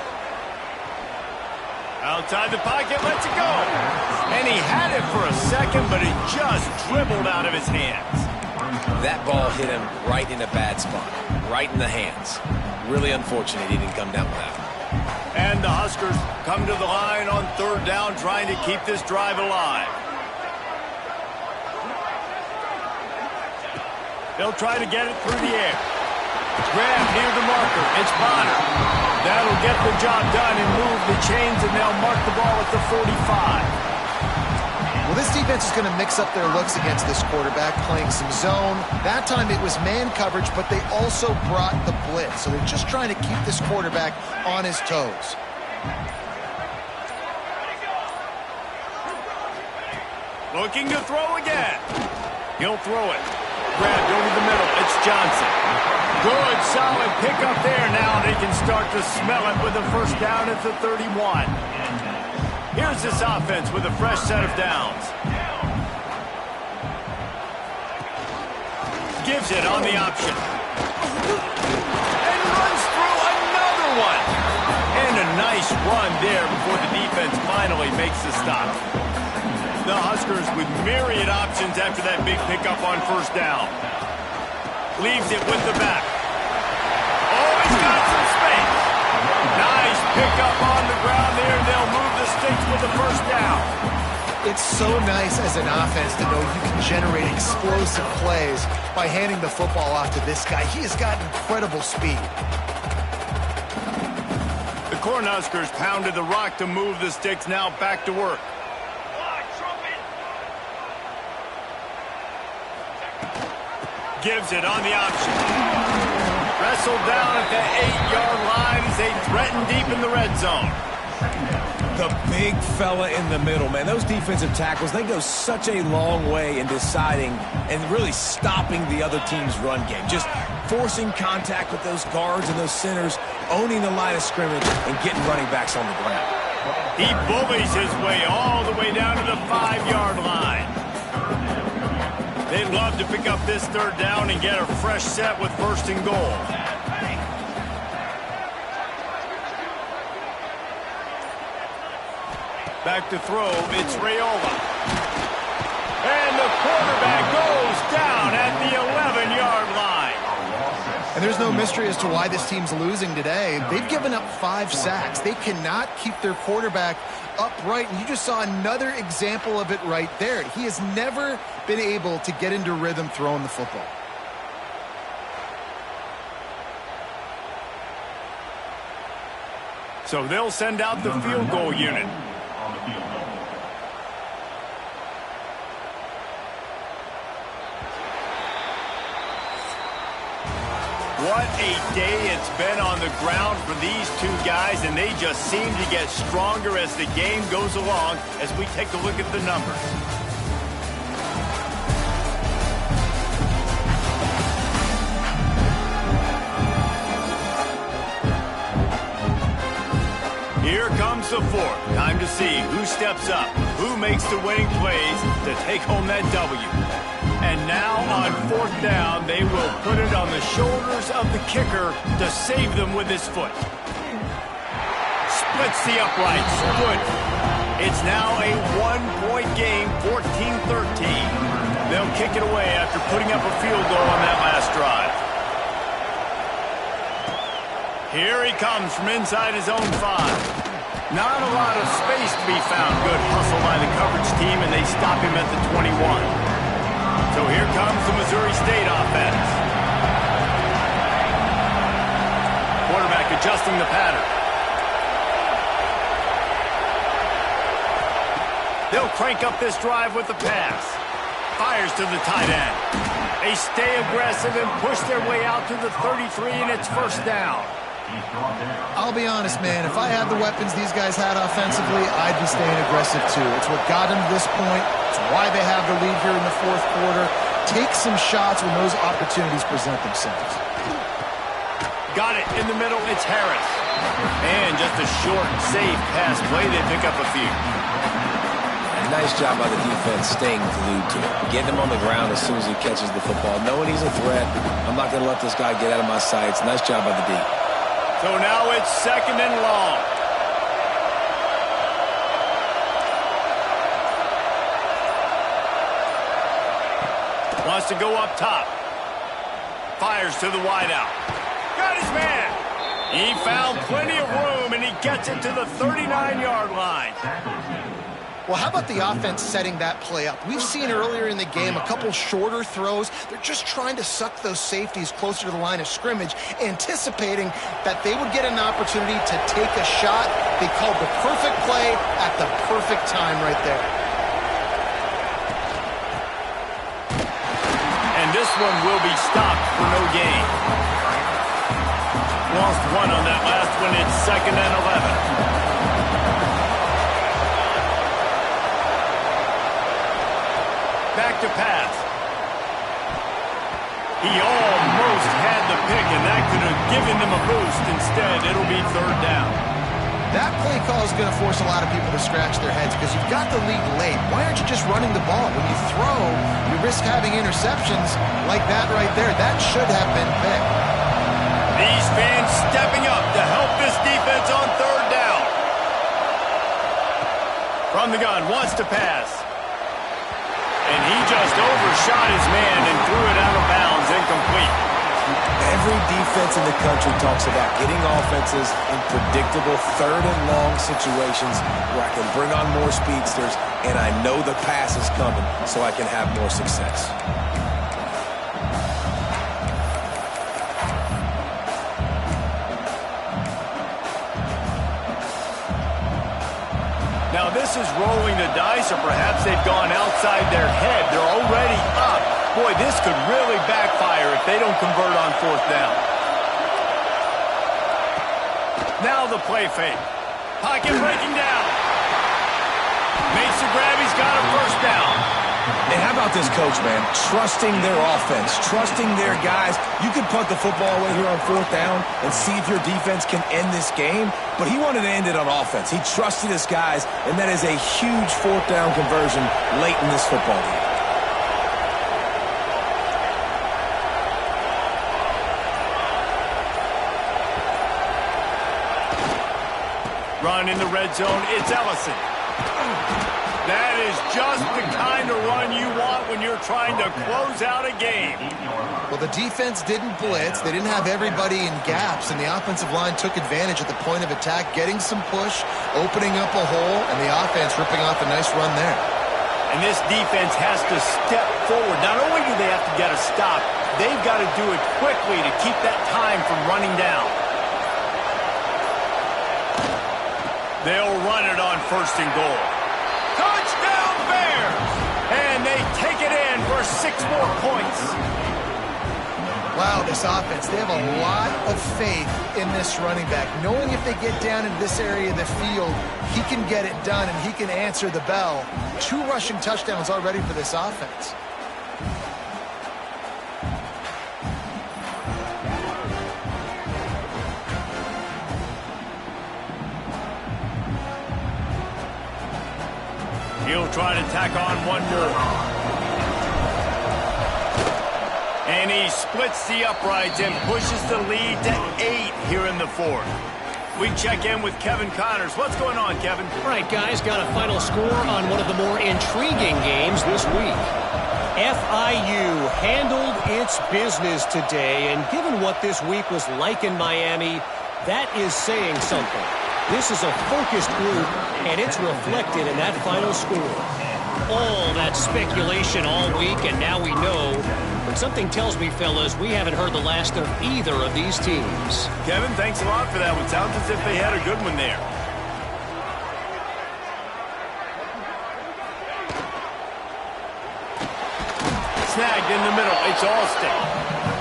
Outside the pocket, lets it go. And he had it for a second, but it just dribbled out of his hands. That ball hit him right in a bad spot, right in the hands. Really unfortunate he didn't come down with that. And the Huskers come to the line on third down, trying to keep this drive alive. They'll try to get it through the air. Grab near the marker. It's Bonner. That'll get the job done and move the chains, and they'll mark the ball at the 45. Well, this defense is going to mix up their looks against this quarterback, playing some zone. That time it was man coverage, but they also brought the blitz. So they're just trying to keep this quarterback on his toes. Looking to throw again. He'll throw it. Grabbed over the middle. It's Johnson. Good, solid pickup there. Now they can start to smell it with a first down at the 31. Here's this offense with a fresh set of downs. Gives it on the option. And runs through another one. And a nice run there before the defense finally makes the stop. The Huskers with myriad options after that big pickup on first down. Leaves it with the back. Oh, he's got some space. Nice pickup on the ground there. They'll move the sticks with the first down. It's so nice as an offense to know you can generate explosive plays by handing the football off to this guy. He has got incredible speed. The Cornhuskers pounded the rock to move the sticks. Now back to work. Gives it on the option. Wrestled down at the 8-yard line as they threaten deep in the red zone. The big fella in the middle, man. Those defensive tackles, they go such a long way in deciding and really stopping the other team's run game. Just forcing contact with those guards and those centers, owning the line of scrimmage, and getting running backs on the ground. He bullies his way all the way down to the 5-yard line. They'd love to pick up this third down and get a fresh set with first and goal. Back to throw, it's Raiola. And the quarterback goes down at the 11-yard line. And there's no mystery as to why this team's losing today. They've given up 5 sacks. They cannot keep their quarterback upright, and you just saw another example of it right there. He has never been able to get into rhythm throwing the football. So they'll send out the field goal unit. What a day it's been on the ground for these two guys, and they just seem to get stronger as the game goes along as we take a look at the numbers. Here comes the fourth. Time to see who steps up, who makes the winning plays to take home that W. And now on fourth down, they will put it on the shoulders of the kicker to save them with his foot. Splits the uprights. Good. It's now a 1-point game, 14-13. They'll kick it away after putting up a field goal on that last drive. Here he comes from inside his own 5. Not a lot of space to be found. Good hustle by the coverage team, and they stop him at the 21. So here comes the Missouri State offense. Quarterback adjusting the pattern. They'll crank up this drive with the pass. Fires to the tight end. They stay aggressive and push their way out to the 33, and it's first down. I'll be honest, man. If I had the weapons these guys had offensively, I'd be staying aggressive too. It's what got them to this point. It's why they have the lead here in the fourth quarter. Take some shots when those opportunities present themselves. Got it in the middle. It's Harris. And just a short, safe pass play. They pick up a few. Nice job by the defense staying glued to it. Getting him on the ground as soon as he catches the football. Knowing he's a threat. I'm not going to let this guy get out of my sights. Nice job by the D. So now it's second and long. Wants to go up top. Fires to the wideout. Got his man. He found plenty of room, and he gets it to the 39-yard line. Well, how about the offense setting that play up? We've seen earlier in the game a couple shorter throws. They're just trying to suck those safeties closer to the line of scrimmage, anticipating that they would get an opportunity to take a shot. They called the perfect play at the perfect time right there. And this one will be stopped for no gain. Lost one on that last one. It's 2nd and 11. Back to pass. He almost had the pick, and that could have given them a boost. Instead, it'll be 3rd down. That play call is going to force a lot of people to scratch their heads because you've got the lead late. Why aren't you just running the ball? When you throw, you risk having interceptions like that right there. That should have been picked. These fans stepping up to help this defense on 3rd down. From the gun, wants to pass. And he just overshot his man and threw it out of bounds, incomplete. Every defense in the country talks about getting offenses in predictable 3rd and long situations where I can bring on more speedsters and I know the pass is coming so I can have more success. Now this is rolling the dice, or perhaps they've gone outside their head. They're already up. Boy, this could really backfire if they don't convert on 4th down. Now the play fake. Pocket breaking down. Makes the grab. He's got a 1st down. And how about this coach, man? Trusting their offense, trusting their guys. You can punt the football away here on 4th down and see if your defense can end this game, but he wanted to end it on offense. He trusted his guys, and that is a huge 4th down conversion late in this football game. Run in the red zone. It's Ellison. That is just the kind of run you want when you're trying to close out a game. Well, the defense didn't blitz. They didn't have everybody in gaps, and the offensive line took advantage at the point of attack, getting some push, opening up a hole, and the offense ripping off a nice run there. And this defense has to step forward. Not only do they have to get a stop, they've got to do it quickly to keep that time from running down. They'll run it on 1st and goal. Touchdown Bears! And they take it in for 6 more points. Wow, this offense, they have a lot of faith in this running back, knowing if they get down in this area of the field, he can get it done and he can answer the bell. 2 rushing touchdowns already for this offense. He'll try to tack on 1 more. And he splits the uprights and pushes the lead to 8 here in the 4th. We check in with Kevin Connors. What's going on, Kevin? All right, guys, got a final score on one of the more intriguing games this week. FIU handled its business today, and given what this week was like in Miami, that is saying something. This is a focused group, and it's reflected in that final score. All that speculation all week, and now we know. But something tells me, fellas, we haven't heard the last of either of these teams. Kevin, thanks a lot for that one. Sounds as if they had a good one there. Snagged in the middle. It's Alston.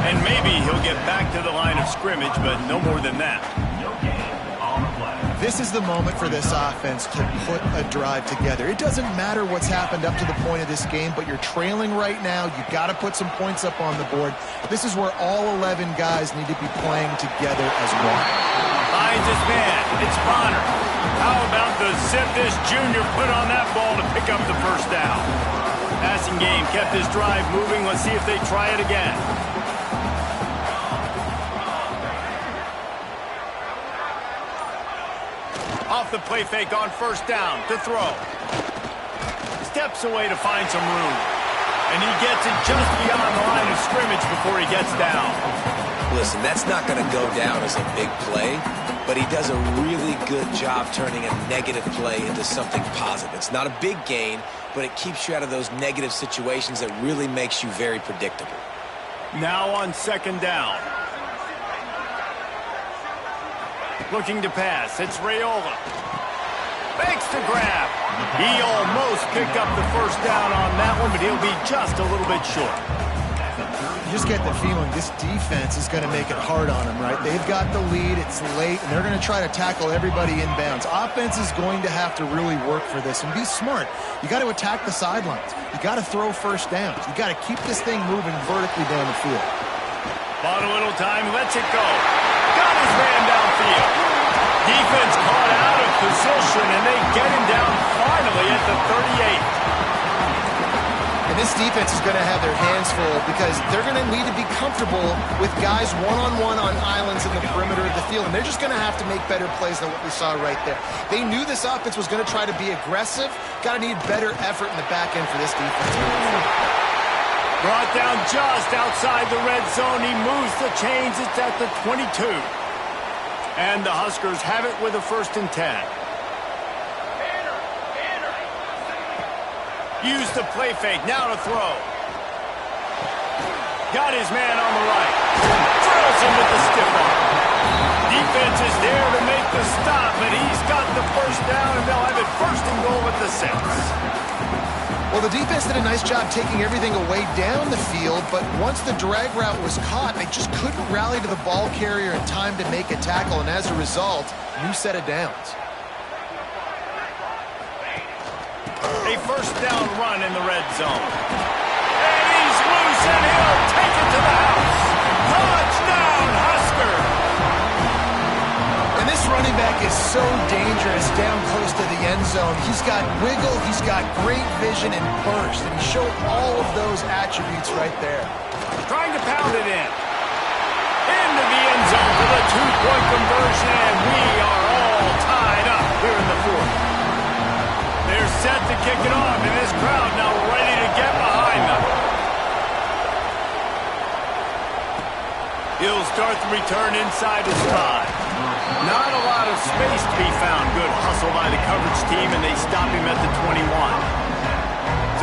And maybe he'll get back to the line of scrimmage, but no more than that. This is the moment for this offense to put a drive together. It doesn't matter what's happened up to the point of this game, but you're trailing right now. You've got to put some points up on the board. This is where all 11 guys need to be playing together as one. Finds his man. It's Bonner. How about the zip this junior put on that ball to pick up the 1st down? Passing game kept his drive moving. Let's see if they try it again. Off the play fake on 1st down to throw. Steps away to find some room. And he gets it just beyond the line of scrimmage before he gets down. Listen, that's not going to go down as a big play, but he does a really good job turning a negative play into something positive. It's not a big gain, but it keeps you out of those negative situations that really makes you very predictable. Now on second down. Looking to pass. It's Raiola. Fakes to grab. He almost picked up the first down on that one, but he'll be just a little bit short. You just get the feeling this defense is going to make it hard on them, right? They've got the lead, it's late, and they're going to try to tackle everybody inbounds. Offense is going to have to really work for this and be smart. You got to attack the sidelines. You got to throw first downs. You got to keep this thing moving vertically down the field. Bought a little time, lets it go. Got his man downfield. Defense caught out of position, and they get him down finally at the 38. And this defense is going to have their hands full because they're going to need to be comfortable with guys one-on-one on islands in the perimeter of the field. And they're just going to have to make better plays than what we saw right there. They knew this offense was going to try to be aggressive. Got to need better effort in the back end for this defense. Brought down just outside the red zone. He moves the chains. It's at the 22. And the Huskers have it with a 1st and 10. Use the play fake. Now to throw. Got his man on the right. Throws him with the stiff arm. Defense is there to make the stop, but he's got the first down, and they'll have it 1st and goal at the 6. Well, the defense did a nice job taking everything away down the field, but once the drag route was caught, they just couldn't rally to the ball carrier in time to make a tackle, and as a result, new set of downs. A 1st down run in the red zone. And he's loose, and he'll take it to the house. Touchdown, Husker! And this running back is so dangerous down close to the end zone. He's got wiggle, he's got great vision and burst, and he showed all of those attributes right there. Trying to pound it in. Into the end zone for the 2-point conversion, and we are all tied up here in the 4th. They're set to kick it off, and this crowd now ready to get behind them. He'll start the return inside his 5. Not a lot of space to be found. Good hustle by the coverage team, and they stop him at the 21.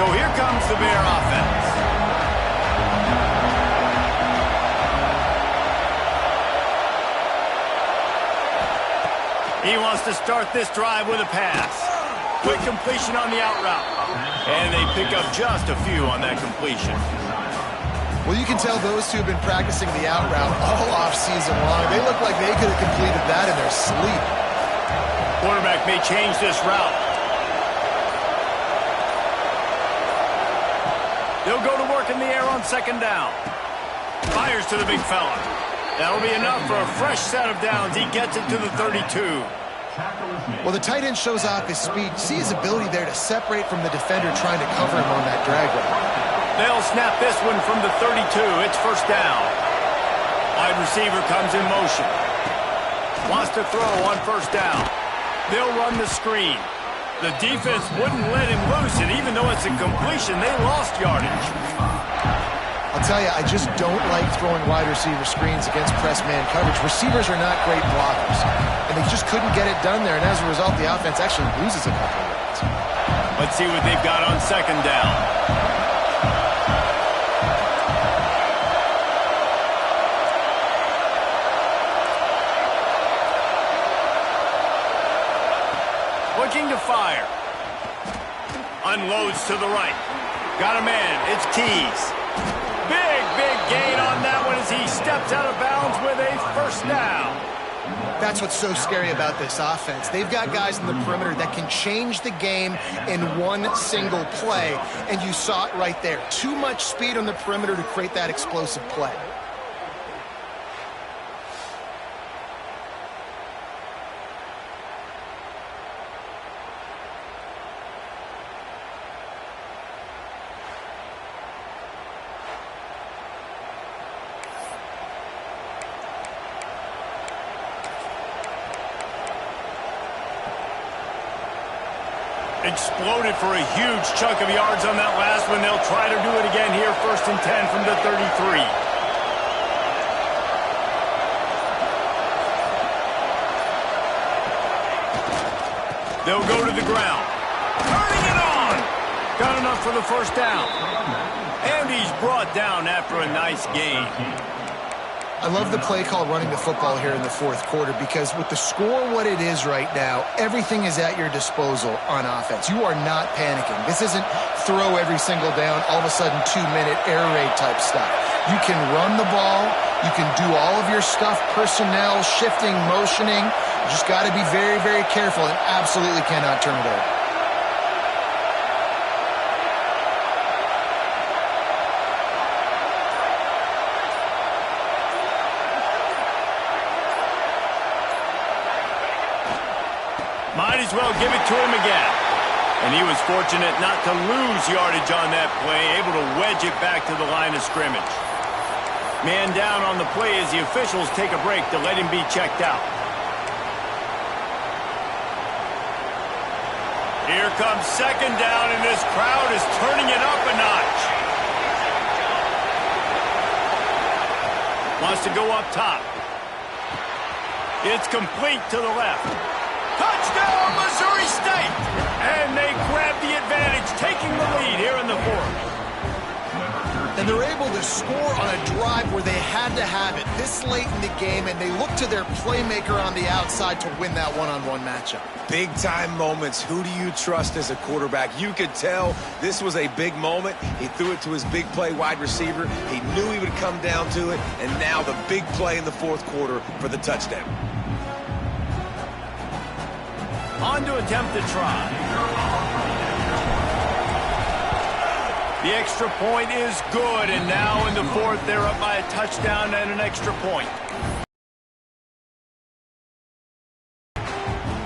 So here comes the Bear offense. He wants to start this drive with a pass. Quick completion on the out route. And they pick up just a few on that completion. Well, you can tell those two have been practicing the out route all off-season long. They look like they could have completed that in their sleep. Quarterback may change this route. They'll go to work in the air on 2nd down. Fires to the big fella. That'll be enough for a fresh set of downs. He gets it to the 32. Well, the tight end shows off his speed. See his ability there to separate from the defender trying to cover him on that drag route. They'll snap this one from the 32. It's 1st down. Wide receiver comes in motion. Wants to throw on 1st down. They'll run the screen. The defense wouldn't let him loose, and even though it's a completion, they lost yardage. I'll tell you, I just don't like throwing wide receiver screens against press man coverage. Receivers are not great blockers, and they just couldn't get it done there, and as a result, the offense actually loses a couple of yards. Let's see what they've got on 2nd down. Looking to fire. Unloads to the right. Got a man. It's Tease. Big gain on that one as he steps out of bounds with a 1st down. That's what's so scary about this offense. They've got guys in the perimeter that can change the game in one single play, and you saw it right there. Too much speed on the perimeter to create that explosive play. Exploded for a huge chunk of yards on that last one. They'll try to do it again here, 1st and 10 from the 33. They'll go to the ground. Turning it on. Got enough for the 1st down. And he's brought down after a nice gain. I love the play call running the football here in the 4th quarter because with the score what it is right now, everything is at your disposal on offense. You are not panicking. This isn't throw every single down, all of a sudden 2-minute air raid type stuff. You can run the ball. You can do all of your stuff, personnel, shifting, motioning. You just got to be very, very careful and absolutely cannot turn it over. Might as well give it to him again. And he was fortunate not to lose yardage on that play, able to wedge it back to the line of scrimmage. Man down on the play as the officials take a break to let him be checked out. Here comes 2nd down, and this crowd is turning it up a notch. Wants to go up top. It's complete to the left. Touchdown, Missouri State! And they grab the advantage, taking the lead here in the 4th. And they're able to score on a drive where they had to have it this late in the game, and they look to their playmaker on the outside to win that one-on-one matchup. Big-time moments. Who do you trust as a quarterback? You could tell this was a big moment. He threw it to his big play wide receiver. He knew he would come down to it, and now the big play in the 4th quarter for the touchdown. On to attempt to try. The extra point is good, and now in the 4th, they're up by a touchdown and an extra point.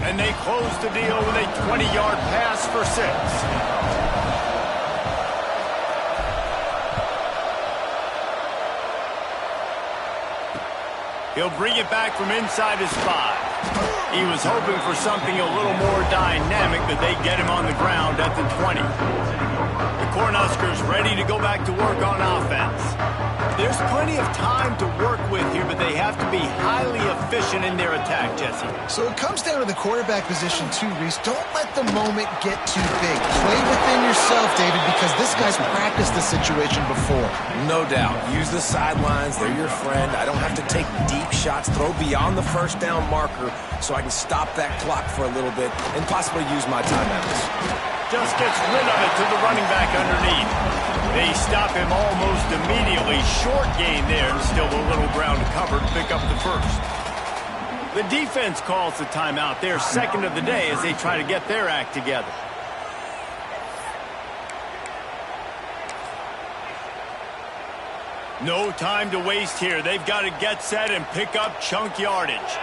And they close the deal with a 20-yard pass for 6. He'll bring it back from inside his 5. He was hoping for something a little more dynamic, but they get him on the ground at the 20. The Cornhuskers ready to go back to work on offense. There's plenty of time to work with here, but they have to be highly efficient in their attack, Jesse. So it comes down to the quarterback position too, Reese. Don't let the moment get too big. Play within yourself, David, because this guy's practiced the situation before. No doubt. Use the sidelines. They're your friend. I don't have to take deep shots. Throw beyond the 1st down marker so I can stop that clock for a little bit and possibly use my timeouts. Just gets rid of it to the running back underneath. They stop him almost immediately. Short gain there, and still a little ground to cover to pick up the 1st. The defense calls the timeout. They're 2nd of the day as they try to get their act together. No time to waste here. They've got to get set and pick up chunk yardage.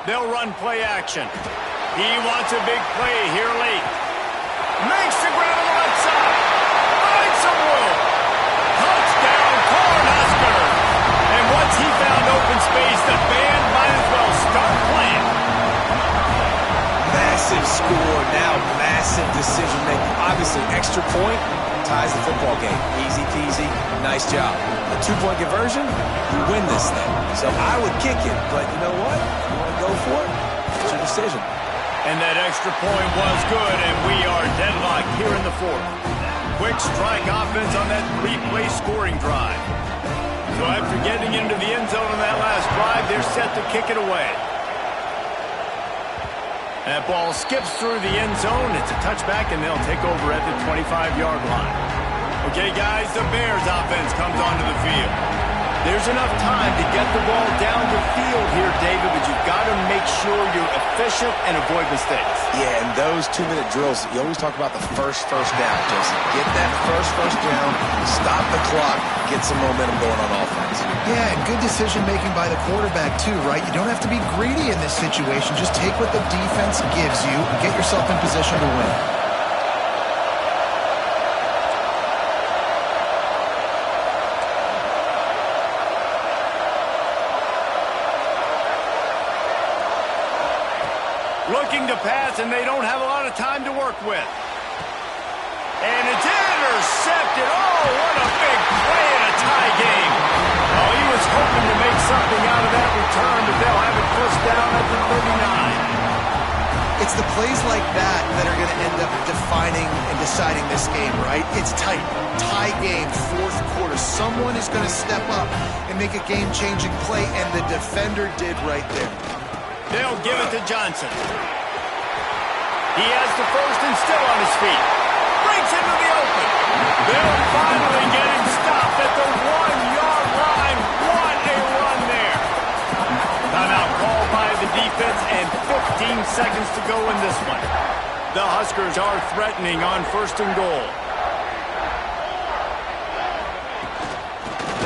They'll run play action. He wants a big play here late. Makes the ground on the left side. Finds some room. Touchdown, Cornhuskers. And once he found open space, the band might as well start playing. Massive score, now massive decision-making. Obviously, extra point ties the football game. Easy peasy, nice job. A 2-point conversion, you win this thing. So I would kick it, but you know what? You want to go for it? It's your decision. And that extra point was good, and we are deadlocked here in the 4th. Quick strike offense on that 3-play scoring drive. So after getting into the end zone on that last drive, they're set to kick it away. That ball skips through the end zone. It's a touchback, and they'll take over at the 25-yard line. Okay, guys, the Bears offense comes onto the field. There's enough time to get the ball down the field here, David, but you've got to make sure you're efficient and avoid mistakes. Yeah, and those 2-minute drills, you always talk about the first down, Jesse. Get that first down, stop the clock, get some momentum going on offense. Yeah, and good decision-making by the quarterback, too, right? You don't have to be greedy in this situation. Just take what the defense gives you and get yourself in position to win. looking to pass, and they don't have a lot of time to work with. And it's intercepted. Oh, what a big play in a tie game. Oh, he was hoping to make something out of that return, but they'll have it first down at the 39. It's the plays like that that are going to end up defining and deciding this game, right? It's tight. Tie game, fourth quarter. Someone is going to step up and make a game-changing play, and the defender did right there. They'll give it to Johnson. He has the first and still on his feet. Breaks into the open. They'll finally get him stopped at the 1-yard line. What a run there. Timeout called by the defense, and 15 seconds to go in this one. The Huskers are threatening on first and goal.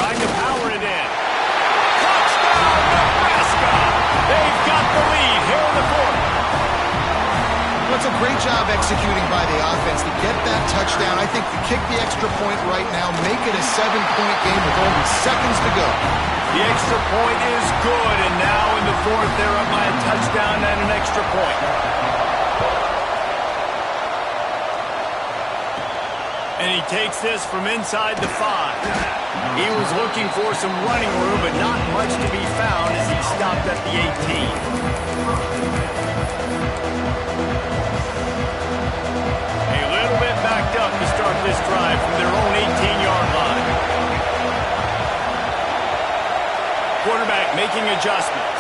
Trying to power it in. Touchdown, Nebraska! They've got the lead here in the fourth. Well, it's a great job executing by the offense to get that touchdown. I think you kick the extra point right now, make it a 7-point game with only seconds to go. The extra point is good, and now in the fourth, they're up by a touchdown and an extra point. And he takes this from inside the 5. He was looking for some running room, but not much to be found as he stopped at the 18. A little bit backed up to start this drive from their own 18-yard line. Quarterback making adjustments.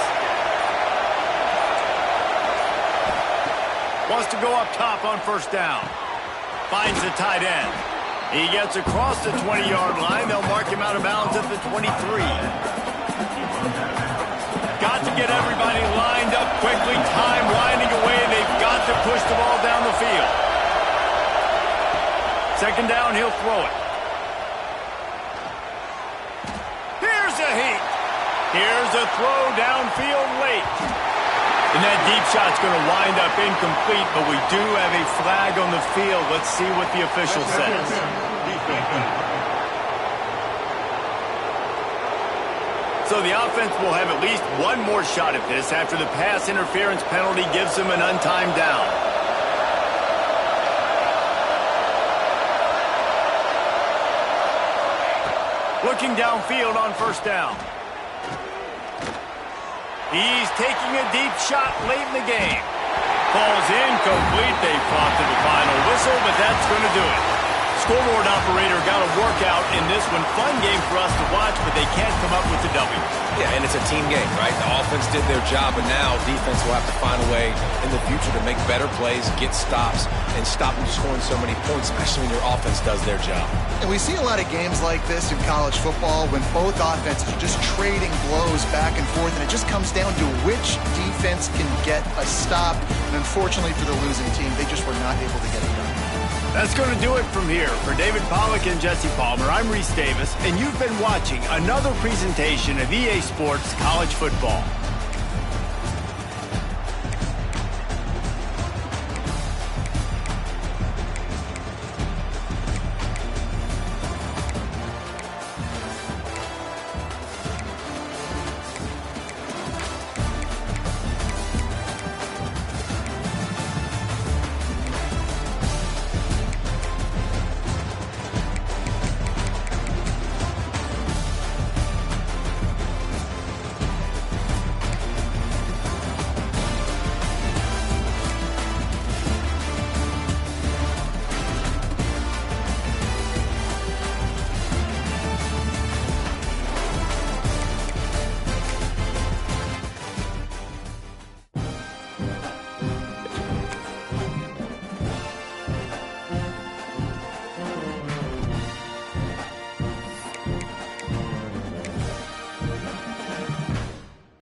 Wants to go up top on first down. Finds the tight end. He gets across the 20-yard line. They'll mark him out of bounds at the 23. Got to get everybody lined up quickly. Time winding away. They've got to push the ball down the field. Second down, he'll throw it. Here's a heat. Here's a throw downfield late. And that deep shot's going to wind up incomplete, but we do have a flag on the field. Let's see what the official says. So the offense will have at least one more shot at this after the pass interference penalty gives them an untimed down. Looking downfield on first down. He's taking a deep shot late in the game. Falls incomplete. They fought to the final whistle, but that's going to do it. Scoreboard operator got a workout in this one. Fun game for us to watch, but they can't come up with the W. Yeah, and it's a team game, right? The offense did their job, and now defense will have to find a way in the future to make better plays, get stops, and stop them scoring so many points, especially when your offense does their job. And we see a lot of games like this in college football when both offenses are just trading blows back and forth, and it just comes down to which defense can get a stop. And unfortunately for the losing team, they just were not able to get it done. That's going to do it from here. For David Pollack and Jesse Palmer, I'm Reese Davis, and you've been watching another presentation of EA Sports College Football.